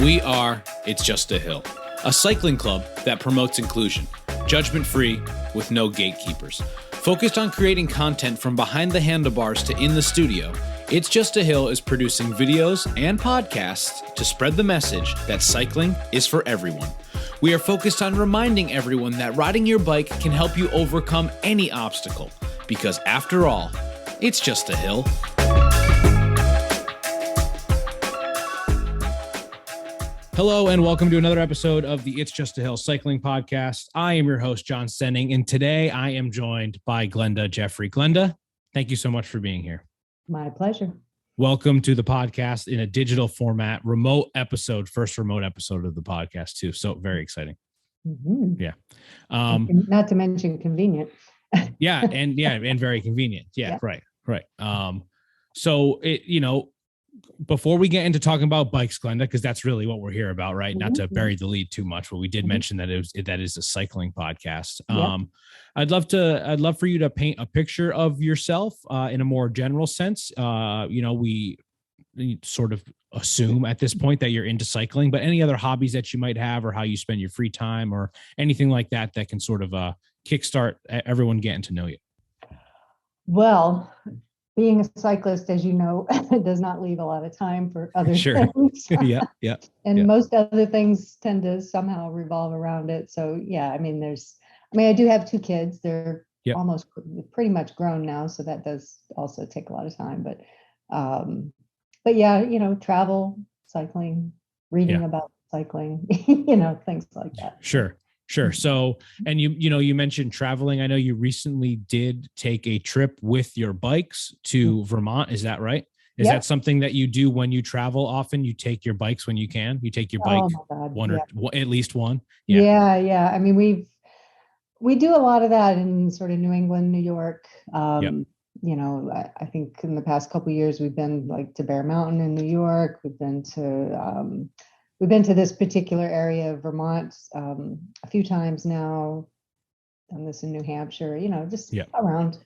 We are It's Just a Hill, a cycling club that promotes inclusion, judgment-free, with no gatekeepers. Focused on creating content from behind the handlebars to in the studio, It's Just a Hill is producing videos and podcasts to spread the message that cycling is for everyone. We are focused on reminding everyone that riding your bike can help you overcome any obstacle, because after all, it's just a hill. Hello and welcome to another episode of the It's Just a Hill Cycling Podcast. I am your host, John Senning, and today I am joined by Glenda Jeffrey. Glenda, thank you so much for being here. My pleasure. Welcome to the podcast in a digital format, remote episode, first remote episode of the podcast too. So very exciting. Mm-hmm. Yeah. Not to mention convenient. and very convenient. Yeah. Right. So before we get into talking about bikes, Glenda, because that's really what we're here about, right? Mm-hmm. Not to bury the lead too much, but we did mention that that is a cycling podcast. Yep. I'd love for you to paint a picture of yourself in a more general sense. We sort of assume at this point that you're into cycling, but any other hobbies that you might have, or how you spend your free time, or anything like that can sort of kickstart everyone getting to know you. Well, being a cyclist, as you know, does not leave a lot of time for other things. Yeah. And most other things tend to somehow revolve around it. So yeah, I do have two kids. They're almost pretty much grown now, so that does also take a lot of time. But yeah, travel, cycling, reading about cycling, things like that. Sure. So, and you mentioned traveling. I know you recently did take a trip with your bikes to Vermont. Is that right? Is that something that you do when you travel often? You take your bikes when you can? You take your bike or at least one? Yeah. I mean, we do a lot of that in sort of New England, New York. I think in the past couple of years, we've been like to Bear Mountain in New York. We've been to this particular area of Vermont a few times now. Done this in New Hampshire, just around,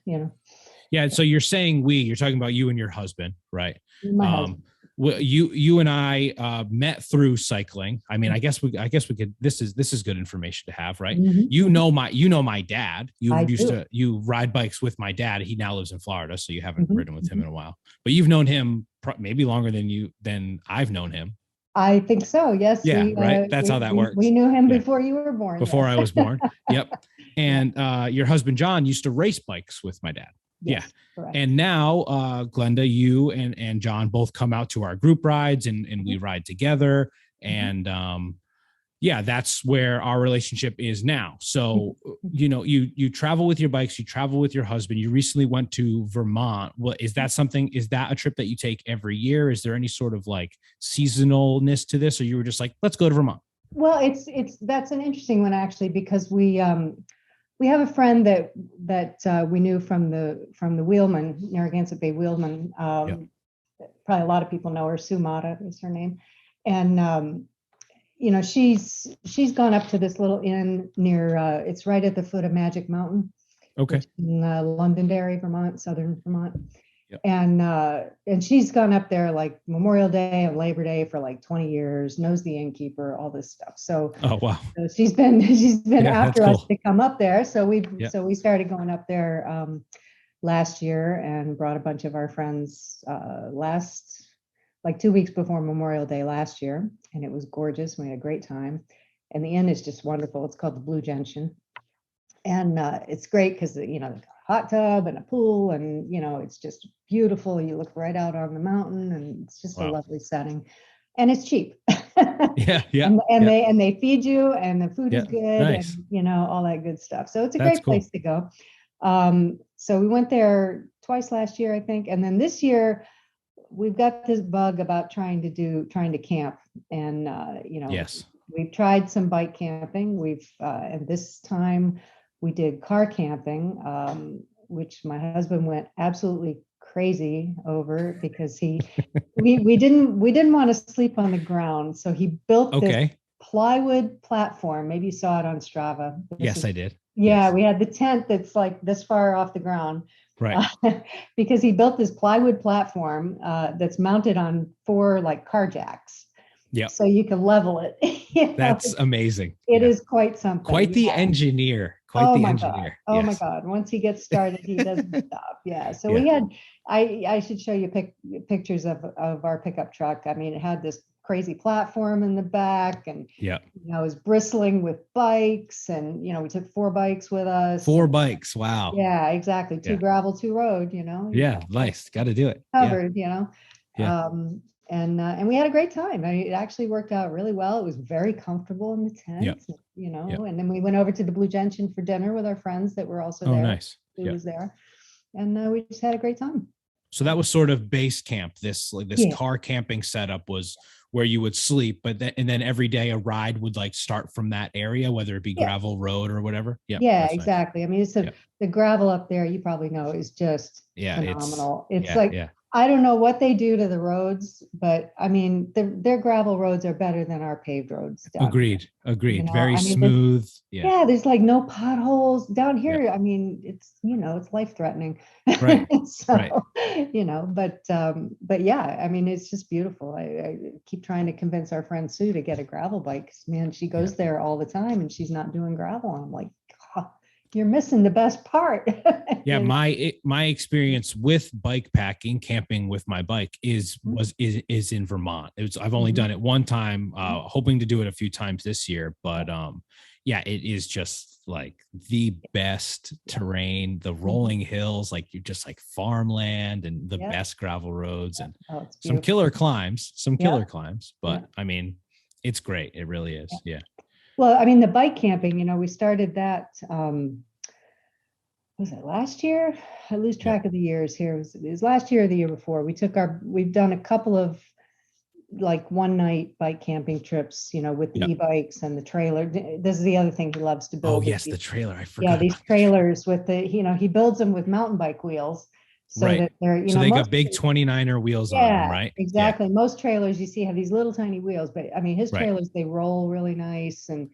Yeah. So you're saying you're talking about you and your husband, right? My husband. You and I met through cycling. I mean, I guess we could. This is good information to have, right? Mm-hmm. You know my dad. You ride bikes with my dad. He now lives in Florida, so you haven't ridden with him in a while. But you've known him maybe longer than I've known him. I think so. Yes. Yeah. Right. That's how that works. We knew him before you were born. Before I was born. Yep. And your husband John used to race bikes with my dad. Yes, yeah. Correct. And now, Glenda, you and John both come out to our group rides and we ride together. And that's where our relationship is now. So, you travel with your bikes, you travel with your husband. You recently went to Vermont. Is that a trip that you take every year? Is there any sort of like seasonalness to this? Or you were just like, let's go to Vermont? Well, that's an interesting one, actually, because we have a friend that we knew from the Wheelman, Narragansett Bay Wheelman. Probably a lot of people know her. Sue Mata is her name. And, she's gone up to this little inn near, it's right at the foot of Magic Mountain. Okay. In Londonderry, Vermont, southern Vermont. Yep. And she's gone up there like Memorial Day and Labor Day for like 20 years, knows the innkeeper, all this stuff. So, oh, wow. So she's been after us to come up there. So we started going up there last year and brought a bunch of our friends like 2 weeks before Memorial Day last year. And it was gorgeous. We had a great time. And the inn is just wonderful. It's called the Blue Junction. And it's great because, they've got a hot tub and a pool and, it's just beautiful. You look right out on the mountain and it's just a lovely setting. And it's cheap. Yeah. And they feed you and the food is good. Nice. And, all that good stuff. So it's a great place to go. So we went there twice last year, I think. And then this year, we've got this bug about trying to camp, and yes, we've tried some bike camping. And this time we did car camping, which my husband went absolutely crazy over because we didn't want to sleep on the ground, so he built this plywood platform. Maybe you saw it on Strava. Yes, I did. Yeah, yes. We had the tent that's like this far off the ground. Right. Because he built this plywood platform that's mounted on 4 like car jacks. Yeah. So you can level it. That's amazing. It is quite something. Quite the engineer. Quite the engineer. Oh my God. Once he gets started, he doesn't stop. Yeah. So we had, I should show you pictures of our pickup truck. I mean, it had this crazy platform in the back, and it was bristling with bikes, and we took 4 bikes with us. 4 bikes. Wow. Yeah, exactly. 2 gravel, 2 road, Nice. Got to do it. Covered, Yeah. And we had a great time. I mean, it actually worked out really well. It was very comfortable in the tent, and then we went over to the Blue Junction for dinner with our friends that were also there. Oh, nice. Who was there. And we just had a great time. So that was sort of base camp. This car camping setup was where you would sleep, and then every day a ride would like start from that area, whether it be gravel road or whatever. Yeah, exactly. Nice. I mean, it's the gravel up there, you probably know, is just phenomenal. It's like, I don't know what they do to the roads, but I mean, their gravel roads are better than our paved roads. Agreed. Very smooth. There's like no potholes down here. I mean, it's, it's life threatening. Right. But yeah, I mean, it's just beautiful. I keep trying to convince our friend Sue to get a gravel bike. 'Cause, man, she goes there all the time and she's not doing gravel. And I'm like, God, you're missing the best part. Yeah, my experience with bike packing, camping with my bike is in Vermont. I've only done it one time, hoping to do it a few times this year, but it is just like the best terrain, the rolling hills, like you're just like farmland, and the best gravel roads, and some killer climbs, but I mean, it's great. It really is. Yeah. Well, I mean, the bike camping, we started that, was it last year? I lose track of the years here. It was last year or the year before. We've done a couple of like one night bike camping trips, with the ebikes and the trailer. This is the other thing he loves to build. Oh yes, the trailer. I forgot. Yeah, these trailers with he builds them with mountain bike wheels. So that they're, so they got big 29er wheels on them, right? Exactly. Yeah. Most trailers you see have these little tiny wheels, but I mean, his trailers, they roll really nice, and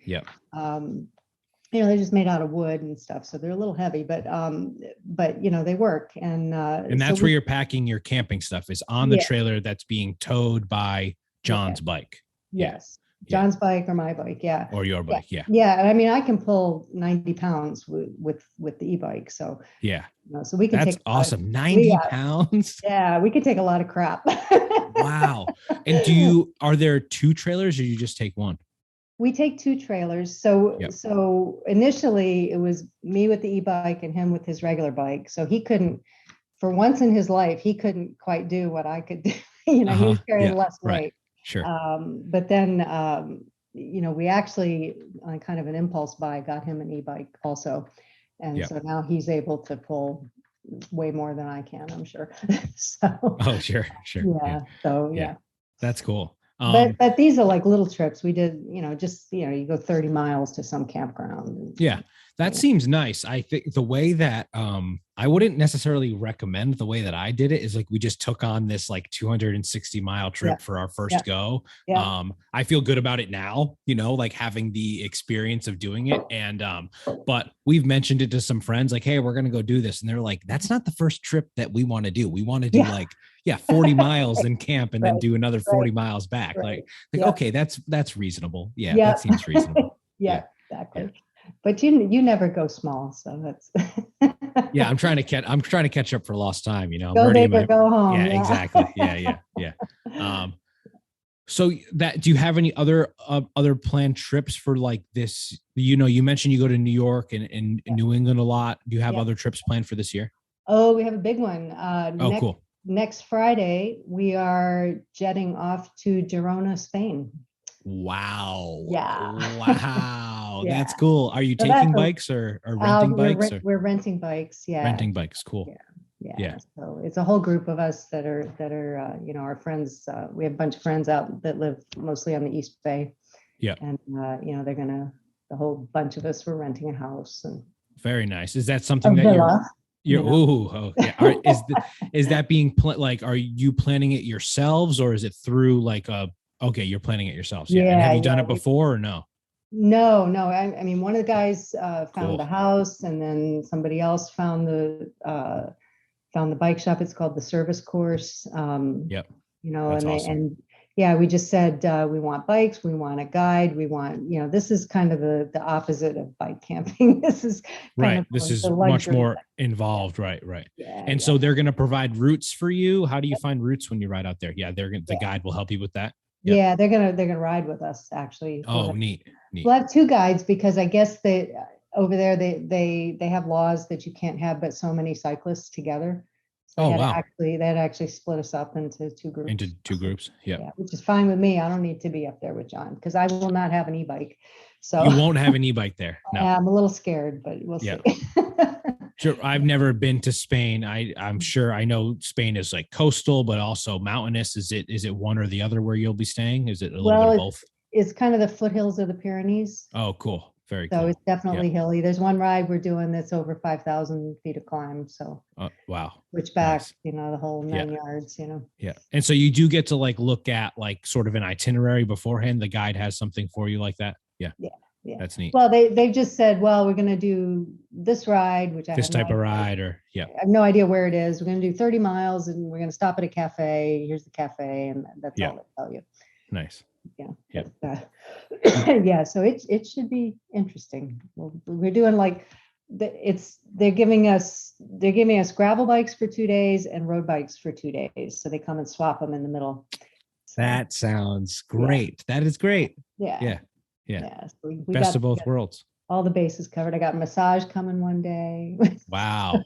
they're just made out of wood and stuff, so they're a little heavy, but they work, and that's where you're packing your camping stuff, is on the trailer that's being towed by John's bike. Yes. John's bike or my bike, or your bike, I mean, I can pull 90 pounds with the e-bike, so so we can. That's awesome. 90 pounds. Yeah, we could take a lot of crap. Wow. And are there 2 trailers, or you just take one? We take 2 trailers. So initially it was me with the e-bike and him with his regular bike. So he couldn't, for once in his life, he couldn't quite do what I could do. He was carrying less weight. Sure. But then, we actually, on kind of an impulse buy, got him an e-bike also. And so now he's able to pull way more than I can, I'm sure. Oh, sure. Yeah. So, yeah. That's cool. But these are like little trips. We did, you go 30 miles to some campground. Yeah. That seems nice. I think the way that I wouldn't necessarily recommend the way that I did it is like we just took on this like 260-mile trip for our first go. Yeah. I feel good about it now, like having the experience of doing it. And but we've mentioned it to some friends like, hey, we're going to go do this. And they're like, that's not the first trip that we want to do. We want to do 40 miles in camp and then do another 40 miles back. Like, okay, that's reasonable. Yeah, that seems reasonable. Exactly. Yeah. But you never go small, so that's. I'm trying to catch up for lost time. Go big or go home. Yeah, exactly. Yeah. So do you have any other planned trips for like this? You mentioned you go to New York and New England a lot. Do you have other trips planned for this year? Oh, we have a big one. Cool. Next Friday, we are jetting off to Girona, Spain. Wow. Yeah. Wow. That's cool. Are you taking bikes or renting bikes? We're renting bikes. Yeah. Renting bikes. Cool. Yeah. So it's a whole group of us that are our friends. We have a bunch of friends out that live mostly on the East Bay. Yeah. And the whole bunch of us were renting a house. And very nice. Is that something that is that being are you planning it yourselves, or is it through like you're planning it yourselves? Yeah. And have you done it before or no? No. I mean, one of the guys found the house, and then somebody else found the bike shop. It's called the Service Course. That's awesome. yeah, we just said, we want bikes, we want a guide, we want, this is kind of the opposite of bike camping. This is kind of This is the much luxury more bike. involved. Right. Yeah. And so they're going to provide routes for you. How do you find routes when you ride out there? Yeah. The guide will help you with that. Yep. Yeah, they're gonna ride with us actually. Oh, neat. We'll have two guides because I guess they over there they have laws that you can't have but so many cyclists together. So they had actually split us up into two groups. Yeah, which is fine with me. I don't need to be up there with John because I will not have an e-bike. So you won't have an e-bike there. No. I'm a little scared, but we'll see. Sure. I've never been to Spain. I'm sure I know Spain is like coastal, but also mountainous. Is it one or the other where you'll be staying? Is it a little bit of both? It's kind of the foothills of the Pyrenees. Oh, cool. Very cool. So it's definitely hilly. There's one ride we're doing that's over 5,000 feet of climb. So wow. Switchback, the whole 9 yards, Yeah. And so you do get to like look at like sort of an itinerary beforehand. The guide has something for you like that. Yeah. Yeah. That's neat. Well, they've just said, well, we're going to do this ride, which this type of ride or I have no idea where it is. We're going to do 30 miles and we're going to stop at a cafe. Here's the cafe. And that's all they tell you. Nice. Yeah. So it should be interesting. We're doing like they're giving us gravel bikes for 2 days and road bikes for 2 days. So they come and swap them in the middle. So, that sounds great. That is great. Yeah. So we best of both worlds. All the bases covered. I got a massage coming one day. Wow.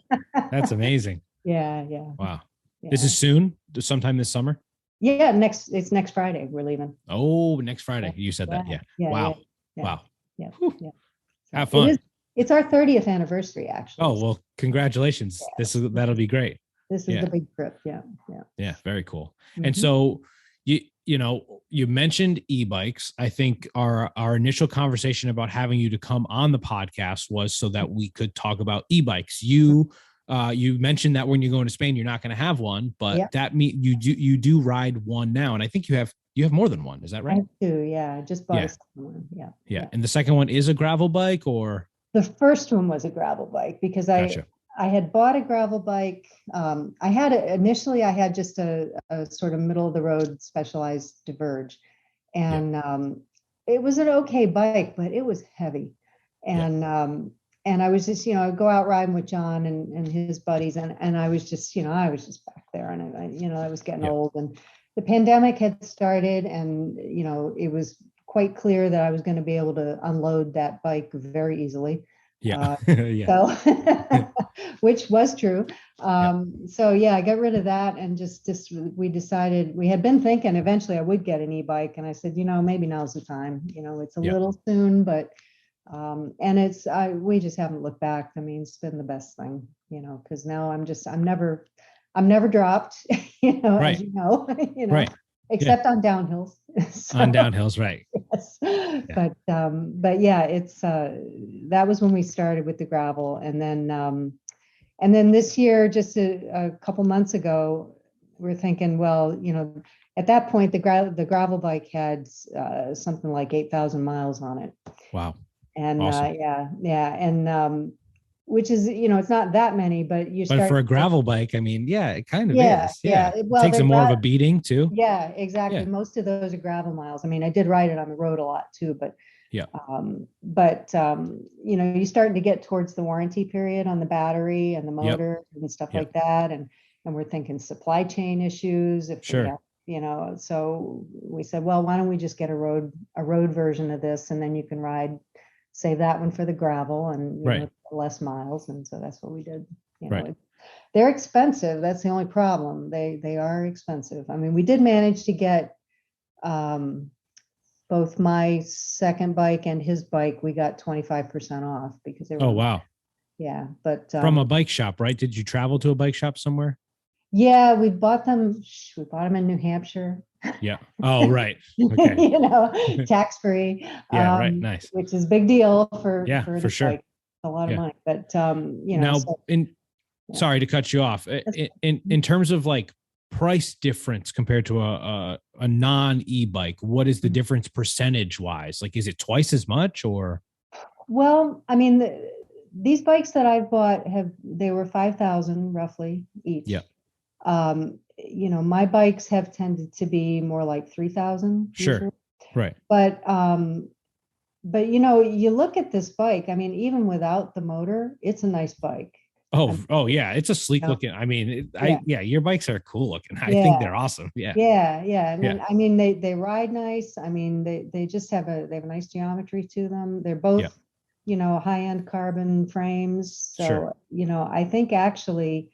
That's amazing. Yeah. Wow. Yeah. This is soon, sometime this summer? Yeah, it's next Friday. We're leaving. Oh, next Friday. You said that. Yeah. Wow. Yeah. Have fun. It's our 30th anniversary, actually. Oh, well, congratulations. That'll be great. This is the big trip. Yeah. Very cool. Mm-hmm. And so you mentioned e-bikes. I think our initial conversation about having you to come on the podcast was so that we could talk about e-bikes. You mentioned that when you're going to Spain, you're not going to have one, but that you do ride one now. And I think you have more than one. Is that right? I do. Yeah. I just bought a second one. Yeah. And the second one is a gravel bike or? The first one was a gravel bike because I had bought a gravel bike. Initially I had just a sort of middle of the road Specialized Diverge. And it was an okay bike, but it was heavy. And I was just, I'd go out riding with John and his buddies. And I was just, I was just back there and I was getting old and the pandemic had started and, it was quite clear that I was going to be able to unload that bike very easily. So, which was true. So I got rid of that and just we decided we had been thinking eventually I would get an e-bike and I said, maybe now's the time, it's a little soon, but and we just haven't looked back. I mean, it's been the best thing, because now I'm never dropped, right. as you know, right. Except on downhills. On downhills, right. Yes. But it's that was when we started with the gravel. And then this year, just a couple months ago, we're thinking, well, at that point, the gravel bike had something like 8,000 miles on it. Wow. And awesome. And which is, it's not that many, but But for a gravel bike, I mean, it kind of is. Yeah. Well, it takes more of a beating too. Yeah, exactly. Yeah. Most of those are gravel miles. I mean, I did ride it on the road a lot too, but you're starting to get towards the warranty period on the battery and the motor and stuff like that. And we're thinking supply chain issues. So we said, well, why don't we just get a road version of this and then you can save that one for the gravel and less miles. And so that's what we did. They're expensive. That's the only problem. They are expensive. I mean, we did manage to get both my second bike and his bike. We got 25% off because they were. Oh, wow. Yeah. But from a bike shop, right? Did you travel to a bike shop somewhere? Yeah, we bought them in New Hampshire. Yeah. Oh, right. Okay. Tax free. Yeah. Right. Nice. Which is a big deal for sure. Bike. A lot of money, but now sorry to cut you off. In terms of like price difference compared to a non e-bike, what is the difference percentage wise? Like, is it twice as much or? Well, I mean, these bikes that I've bought they were 5,000 roughly each. Yeah. my bikes have tended to be more like 3,000. Sure. Usually. Right. But you look at this bike, I mean, even without the motor, it's a nice bike. Oh yeah. It's a sleek looking. I mean, your bikes are cool looking. I think they're awesome. Yeah. Yeah. And then, I mean, they ride nice. I mean, they just have a nice geometry to them. They're both, high-end carbon frames. So, I think actually,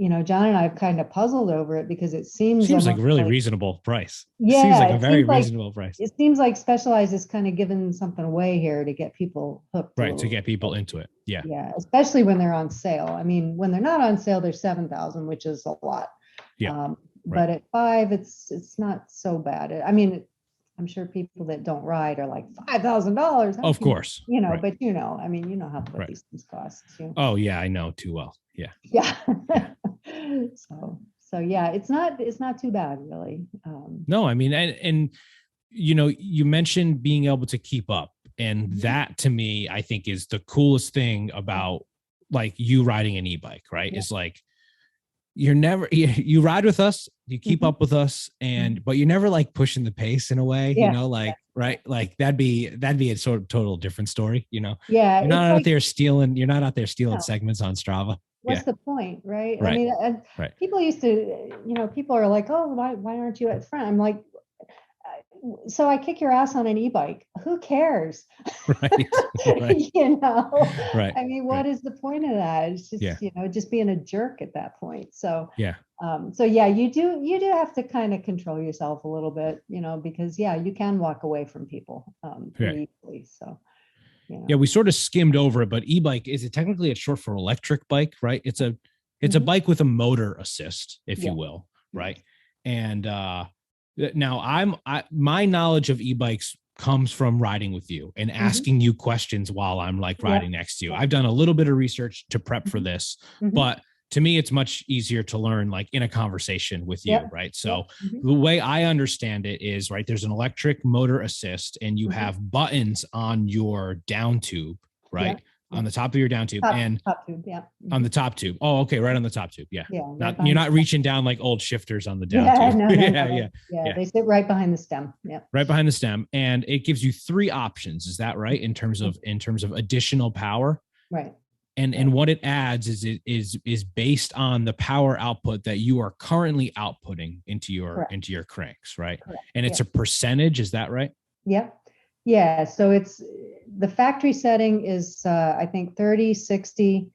John and I have kind of puzzled over it because it seems like a really reasonable price. Yeah. Seems like a very reasonable price. It seems like Specialized is kind of giving something away here to get people hooked. Right. To get people into it. Yeah. Yeah. Especially when they're on sale. I mean, when they're not on sale, they're 7,000, which is a lot. Yeah. But at 5, it's not so bad. I mean, I'm sure people that don't ride are like $5,000. Of course. But I mean, how what these things cost. Oh yeah, I know too well. Yeah. Yeah. So yeah, it's not too bad really. No, I mean, and you mentioned being able to keep up, and that to me, I think is the coolest thing about like you riding an e-bike, right? It's like you ride with us, you keep up with us, but you're never like pushing the pace in a way, right? Like that'd be a sort of total different story, Yeah. You're not out there stealing segments on Strava. What's the point, right? Right. I mean, people used to, people are like, oh, why aren't you at front? I'm like, so I kick your ass on an e-bike. Who cares? Right. Right. I mean, what is the point of that? It's just, just being a jerk at that point. So, you do have to kind of control yourself a little bit, because you can walk away from people pretty easily. So, yeah, we sort of skimmed over it, but e-bike, is it technically it's short for electric bike, right? It's a bike with a motor assist, if you will, right? And now my knowledge of e-bikes comes from riding with you and asking you questions while I'm like riding next to you. I've done a little bit of research to prep for this, but to me, it's much easier to learn like in a conversation with you, right? So the way I understand it is, right, there's an electric motor assist and you have buttons on your down tube, right? On the top of your down tube and top tube, on the top tube. Oh, okay. Right on the top tube. Yeah. You're not reaching down like old shifters on the down tube. No. They sit right behind the stem. Yeah. Right behind the stem. And it gives you 3 options. Is that right? In terms of additional power. Right. And what it adds is based on the power output that you are currently outputting into your cranks, right? Correct. And it's a percentage, is that right? Yeah. Yeah. So it's the factory setting is I think 30, 60.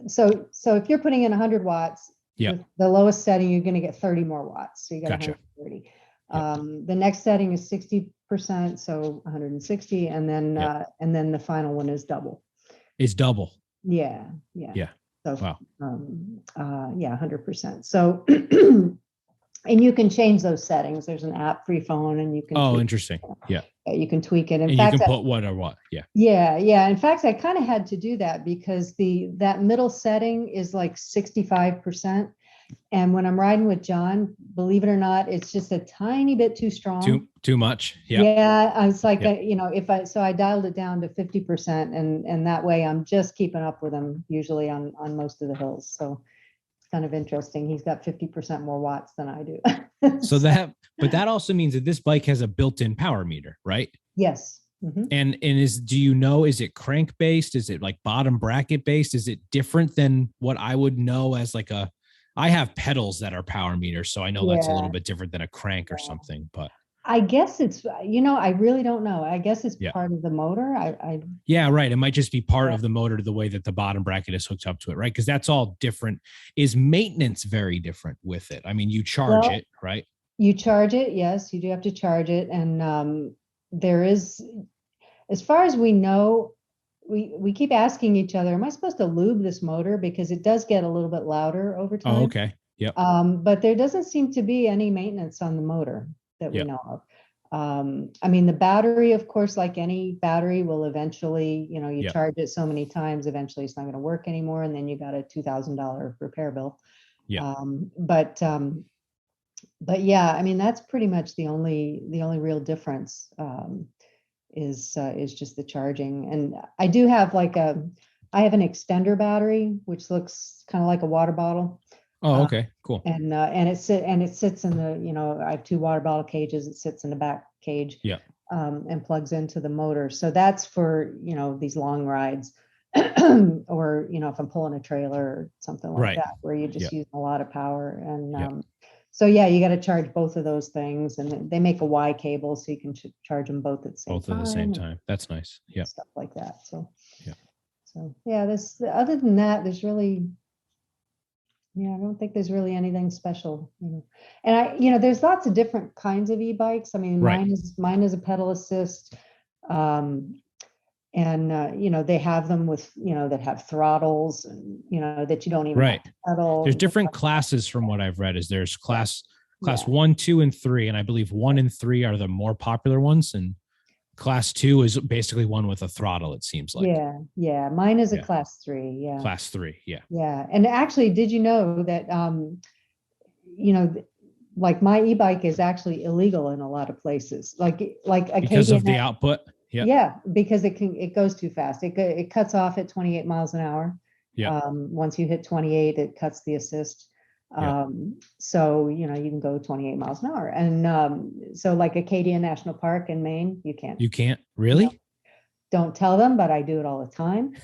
So if you're putting in 100 watts, the lowest setting, you're going to get 30 more watts. So you got 130. The next setting is 60%, so 160, and then the final one is double. It's double. Yeah. So, wow. 100%. So, and you can change those settings. There's an app for your phone, and you can. Oh, interesting. Yeah. You can tweak it. In fact, you can put what or what. Yeah. Yeah. In fact, I kind of had to do that because that middle setting is like 65%. And when I'm riding with John, believe it or not, it's just a tiny bit too strong. Too much. Yeah. I was like, I dialed it down to 50%, and that way I'm just keeping up with him usually on most of the hills. So it's kind of interesting. He's got 50% more watts than I do. But that also means that this bike has a built-in power meter, right? Yes. Mm-hmm. And is it crank based? Is it like bottom bracket based? Is it different than what I would know as like I have pedals that are power meters, so I know that's a little bit different than a crank or something, but I guess it's, I really don't know. I guess it's part of the motor. Yeah, right. It might just be part of the motor to the way that the bottom bracket is hooked up to it, right? Because that's all different. Is maintenance very different with it? I mean, you charge it, right? You charge it. Yes, you do have to charge it. And there is, as far as we know, we keep asking each other, am I supposed to lube this motor? Because it does get a little bit louder over time. Oh, okay. Yep. But there doesn't seem to be any maintenance on the motor that we know of. I mean, the battery, of course, like any battery, will eventually, you charge it so many times, eventually it's not going to work anymore. And then you got a $2,000 repair bill. Yeah. But yeah, I mean, that's pretty much the only real difference is just the charging. And I do have I have an extender battery, which looks kind of like a water bottle. Oh, okay, cool. And it sits in the, I have 2 water bottle cages. It sits in the back cage. Yeah. And plugs into the motor. So that's for, these long rides. Or, if I'm pulling a trailer or something like that, where you're just using a lot of power. And so yeah, you got to charge both of those things, and they make a Y cable so you can charge them both at the same time. Both at the same time. That's nice. Yeah. Stuff like that. So yeah. So yeah, other than that, there's really, I don't think there's really anything special, And there's lots of different kinds of e-bikes. I mean, mine is a pedal assist. And they have them with, that have throttles, and, that you don't even have to pedal. There's different classes from what I've read. Is there's class 1, 2, and 3. And I believe 1 and 3 are the more popular ones. And class 2 is basically one with a throttle, it seems like. Yeah. Mine is a class 3. Yeah. Class 3. Yeah. Yeah. And actually, did you know that, like my e-bike is actually illegal in a lot of places, like because of the output. Yeah, because it goes too fast. It cuts off at 28 miles an hour. Yeah. Once you hit 28, it cuts the assist. So, you can go 28 miles an hour. And so like Acadia National Park in Maine, you can't. You can't? Really? Don't tell them, but I do it all the time.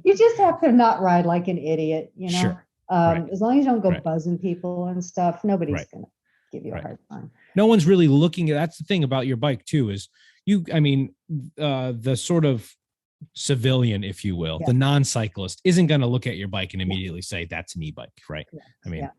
You just have to not ride like an idiot, Sure. As long as you don't go buzzing people and stuff, nobody's going to give you a hard time. No one's really looking at, that's the thing about your bike too, is the sort of civilian, if you will, the non-cyclist isn't going to look at your bike and immediately say that's an e-bike, right? It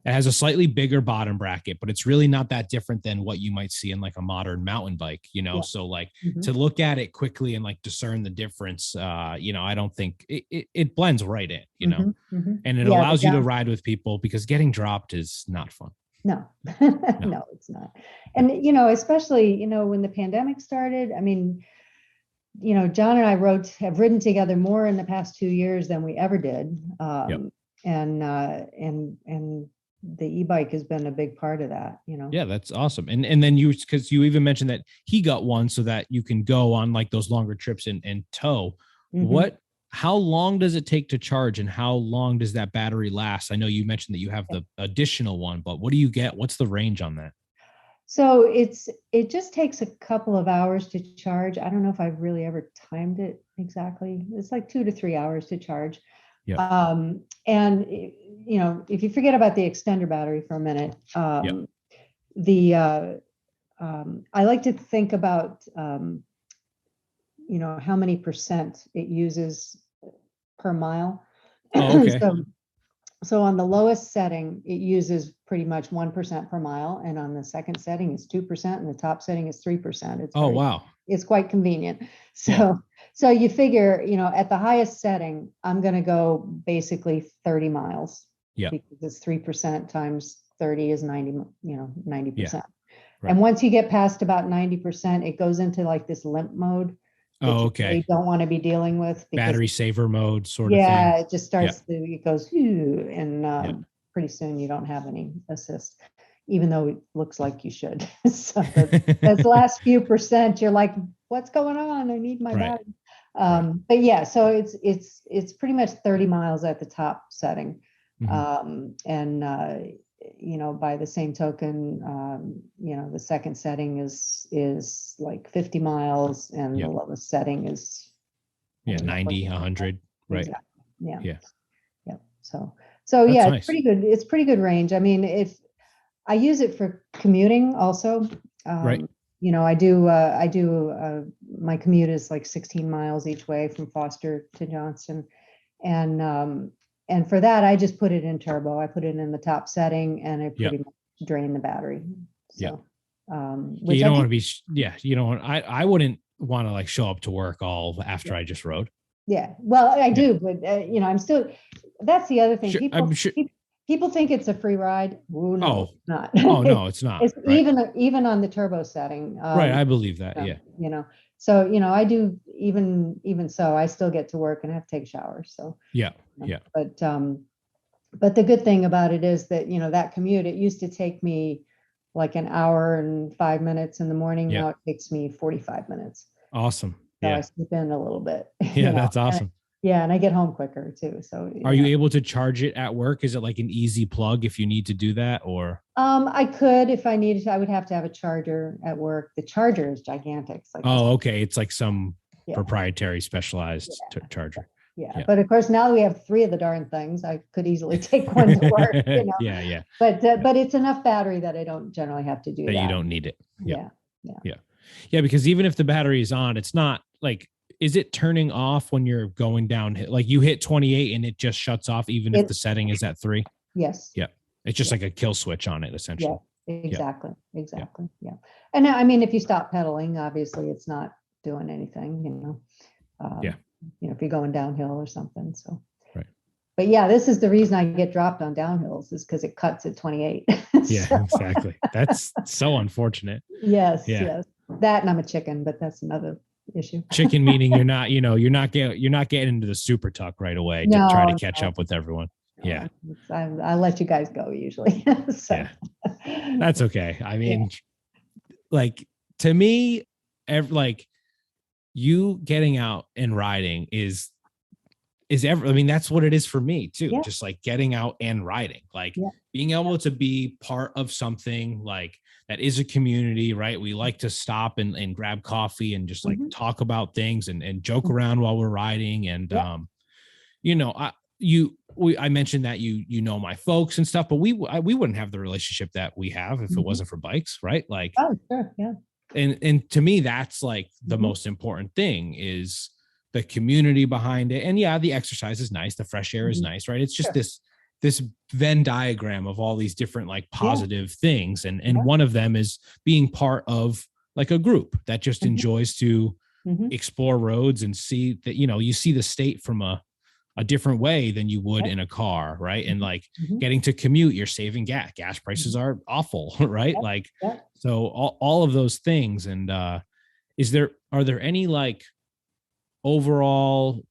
has a slightly bigger bottom bracket, but it's really not that different than what you might see in like a modern mountain bike, so like to look at it quickly and like discern the difference, I don't think it blends right in, and it allows you to ride with people, because getting dropped is not fun. No, no, it's not. And, especially, when the pandemic started, I mean, John and I have ridden together more in the past 2 years than we ever did. And the e-bike has been a big part of that, Yeah, that's awesome. And then because you even mentioned that he got one so that you can go on like those longer trips and tow. How long does it take to charge, and how long does that battery last? I know you mentioned that you have the additional one, but what do you get? What's the range on that? So it just takes a couple of hours to charge. I don't know if I've really ever timed it exactly. It's like 2 to 3 hours to charge. And if you forget about the extender battery for a minute, I like to think about how many percent it uses per mile. Oh, okay. So on the lowest setting, it uses pretty much 1% per mile. And on the second setting, it's 2%. And the top setting is 3%. Wow. It's quite convenient. So you figure, at the highest setting, I'm going to go basically 30 miles. Yeah. Because it's 3% times 30 is 90%. Yeah. And once you get past about 90%, it goes into like this limp mode. Oh, okay. You don't want to be dealing with battery saver mode sort of thing. Yeah, it just starts it goes, and pretty soon you don't have any assist, even though it looks like you should. So those last few percent, you're like, what's going on? I need my battery. But yeah, so it's pretty much 30 miles at the top setting. By the same token, the second setting is like 50 miles, and the lowest setting is 90, 100, right? Exactly. Yeah. So that's yeah, nice. It's pretty good. It's pretty good range. I mean, if I use it for commuting also, I do my commute is like 16 miles each way from Foster to Johnston, and for that, I just put it in turbo. I put it in the top setting, and I pretty much drain the battery. So, you don't want to be, you don't want, I wouldn't want to like show up to work all after I just rode. Yeah. Well, I do, but I'm still, that's the other thing. People think it's a free ride. Ooh, no, it's not. Oh, no, it's not. It's even on the turbo setting. Right. I believe that. So, I do even so, I still get to work and I have to take a shower. So, But the good thing about it is that, that commute, it used to take me like an hour and 5 minutes in the morning. Now it takes me 45 minutes. Awesome. So I sleep in a little bit. Yeah, that's awesome. Yeah, and I get home quicker too. So are you able to charge it at work? Is it like an easy plug if you need to do that, or? I could if I needed to. I would have to have a charger at work. The charger is gigantic. It's like oh, okay. It's like some yeah. proprietary specialized charger. Yeah. But of course, now we have 3 of the darn things. I could easily take one to work. Yeah. But it's enough battery that I don't generally have to do that. You don't need it. Yeah. Because even if the battery is on, it's not like, is it turning off when you're going down? Like you hit 28 and it just shuts off even if the setting is at 3? Yes. Yeah. It's just like a kill switch on it, essentially. Yeah, exactly. Yeah. And I mean, if you stop pedaling, obviously it's not doing anything, if you're going downhill or something. So, right. But yeah, this is the reason I get dropped on downhills is because it cuts at 28. Yeah, exactly. That's so unfortunate. Yes. That and I'm a chicken, but that's another issue. Chicken meaning you're not getting into the super tuck right away to try to catch up with everyone. Yeah. I let you guys go usually. Yeah. That's okay. I mean, like to me, like you getting out and riding is that's what it is for me too. Yeah. Just like getting out and riding, like being able to be part of something like that is a community, right? We like to stop and grab coffee and just like talk about things and joke around while we're riding. And, I mentioned that you know my folks and stuff, but we wouldn't have the relationship that we have if it wasn't for bikes, right? Like, oh, sure, yeah. And to me, that's like the most important thing is the community behind it. And the exercise is nice, the fresh air is nice, right? It's just this Venn diagram of all these different like positive things, and one of them is being part of like a group that just enjoys to explore roads and see that you see the state from a different way than you would in a car, right? And like getting to commute, you're saving gas prices are awful, right? Like so all of those things. And are there any like overall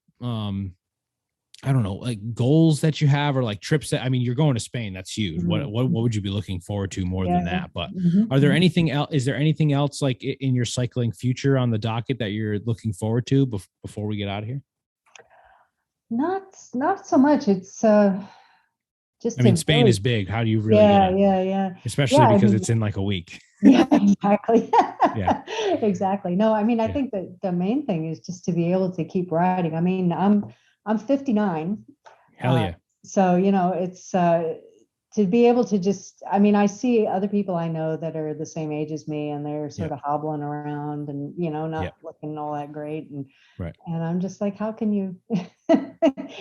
I don't know, like goals that you have or like trips that, I mean, you're going to Spain, that's huge. What would you be looking forward to more than that? But are there anything else? Is there anything else like in your cycling future on the docket that you're looking forward to before we get out of here? Not so much. It's just. I mean, Spain is big. How do you really? Yeah. Especially because it's in like a week. Yeah, exactly. Yeah, exactly. No, I mean, I think that the main thing is just to be able to keep riding. I mean, I'm 59. Hell yeah. So it's to be able to just. I mean, I see other people I know that are the same age as me, and they're sort of hobbling around, and not looking all that great, and and I'm just like, how can you?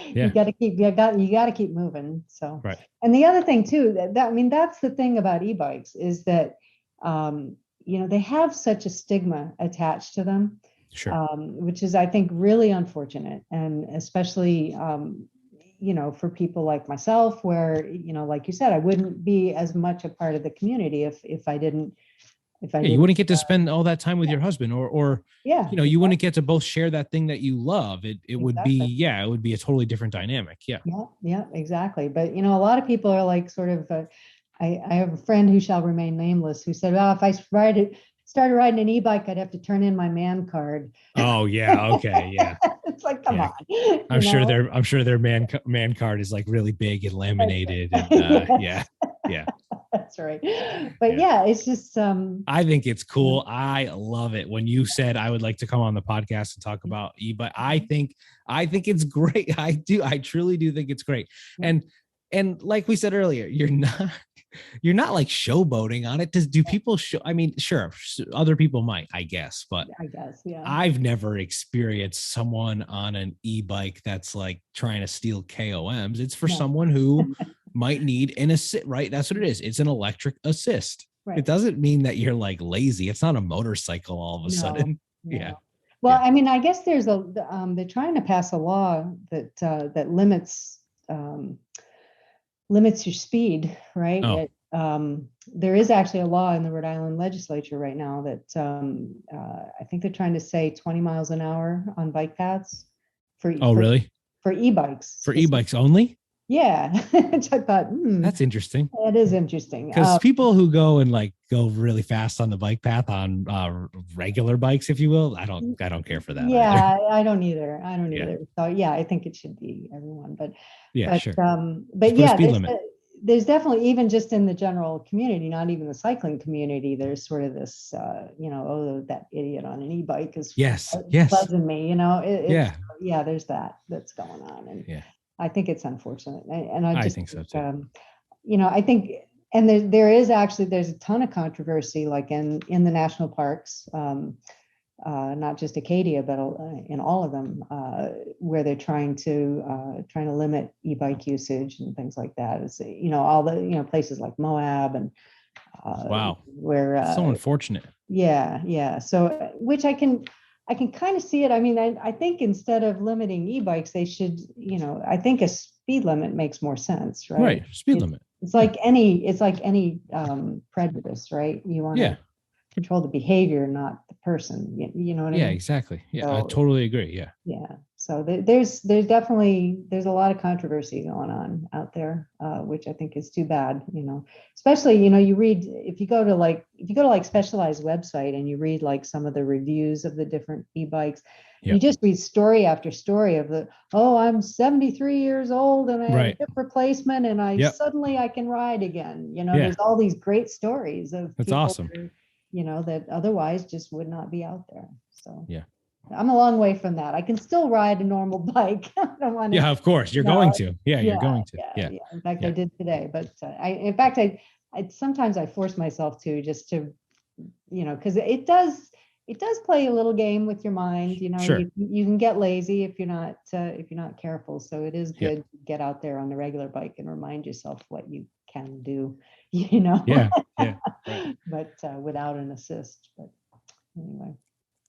You got to keep moving. So and the other thing too that I mean that's the thing about e-bikes is that they have such a stigma attached to them, which is I think really unfortunate, and especially for people like myself where like you said, I wouldn't be as much a part of the community if I didn't. You wouldn't get to spend all that time with your husband or you wouldn't get to both share that thing that you love. It would be, it would be a totally different dynamic. Yeah, exactly. But, a lot of people are like sort of, I have a friend who shall remain nameless who said, well, if I started riding an e-bike, I'd have to turn in my man card. Oh yeah. Okay. Yeah. It's like, come on. I'm sure their man card is like really big and laminated. And yeah. That's right. But it's just I think it's cool. I love it. When you said I would like to come on the podcast and talk about but I think it's great. I truly do think it's great. And like we said earlier, you're not like showboating on it. Do people show? I mean, sure, other people might, I guess, but I've never experienced someone on an e-bike that's like trying to steal KOMs. It's for someone who might need an assist, right? That's what it is. It's an electric assist. Right. It doesn't mean that you're like lazy. It's not a motorcycle all of a sudden. No. Yeah. Well, I mean, I guess there's they're trying to pass a law that limits your speed, right? Oh. There is actually a law in the Rhode Island legislature right now that I think they're trying to say 20 miles an hour on bike paths really? For e-bikes. For e-bikes only? Yeah, which I thought, that's interesting. It is interesting because people who go and like go really fast on the bike path on regular bikes, if you will, I don't care for that. Yeah, either. I don't either. So yeah, I think it should be everyone, but sure. But yeah, there's definitely, even just in the general community, not even the cycling community, there's sort of this, oh, that idiot on an e-bike is buzzing me, there's that's going on, and I think it's unfortunate, and I think so too. I think, and there's a ton of controversy, like in the national parks, not just Acadia, but in all of them, where they're trying to limit e-bike usage and things like that. Is all the places like Moab and wow, where so unfortunate. Yeah. So which I can kind of see it. I mean, I think instead of limiting e-bikes, they should, I think a speed limit makes more sense, right? Right, speed limit. It's like any prejudice, right? You want to control the behavior, not the person. You know what I mean? Yeah, exactly. Yeah, so, I totally agree. Yeah. Yeah. So there's definitely a lot of controversy going on out there, which I think is too bad. Especially you read, if you go to specialized website and you read like some of the reviews of the different e-bikes, you just read story after story of I'm 73 years old and I have a hip replacement and suddenly I can ride again. There's all these great stories of that's awesome. That otherwise just would not be out there. So I'm a long way from that. I can still ride a normal bike. I don't want to. Yeah, of course. You're going to. Yeah, you're going to. Yeah. In fact, I did today. But I sometimes I force myself to, just to, because it does play a little game with your mind. Sure. You can get lazy if you're not careful. So it is good to get out there on the regular bike and remind yourself what you can do. Yeah. Right. But without an assist. But anyway.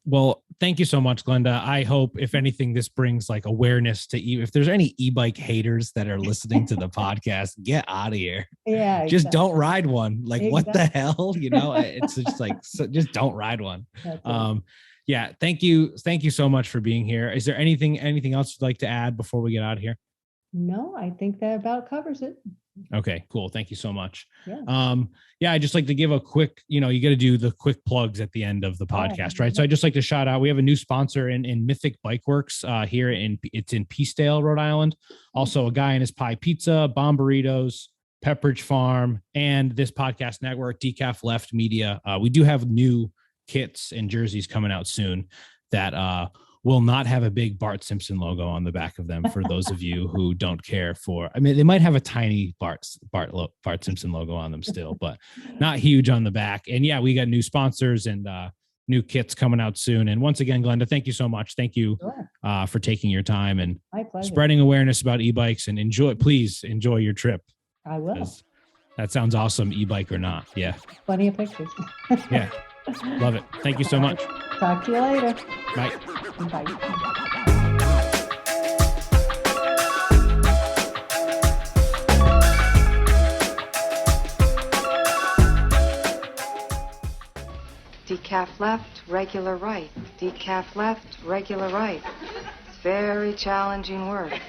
Well, thank you so much, Glenda. I hope, if anything, this brings like awareness to if there's any e-bike haters that are listening to the podcast, get out of here. Yeah. Just don't ride one. Like, what the hell? It's just like, just don't ride one. Yeah. Thank you. Thank you so much for being here. Is there anything else you'd like to add before we get out of here? No, I think that about covers it. Okay, cool. Thank you so much. Yeah. I'd just like to give a quick, you got to do the quick plugs at the end of the podcast, right? So I'd just like to shout out, we have a new sponsor in Mythic Bike Works here it's in Peacedale, Rhode Island. Also a Guy and His Pie Pizza, Bomb Burritos, Pepperidge Farm, and this podcast network, Decaf Left Media. We do have new kits and jerseys coming out soon that will not have a big Bart Simpson logo on the back of them, for those of you who don't care for. I mean, they might have a tiny Bart Simpson logo on them still, but not huge on the back. And yeah, we got new sponsors and new kits coming out soon. And once again, Glenda, thank you so much. Thank you for taking your time and spreading awareness about e-bikes, and please enjoy your trip. I will. That sounds awesome, e-bike or not. Yeah. Plenty of pictures. Yeah. Love it. Thank you so much. Talk to you later. Bye. Bye. Decaf left, regular right. Decaf left, regular right. It's very challenging work.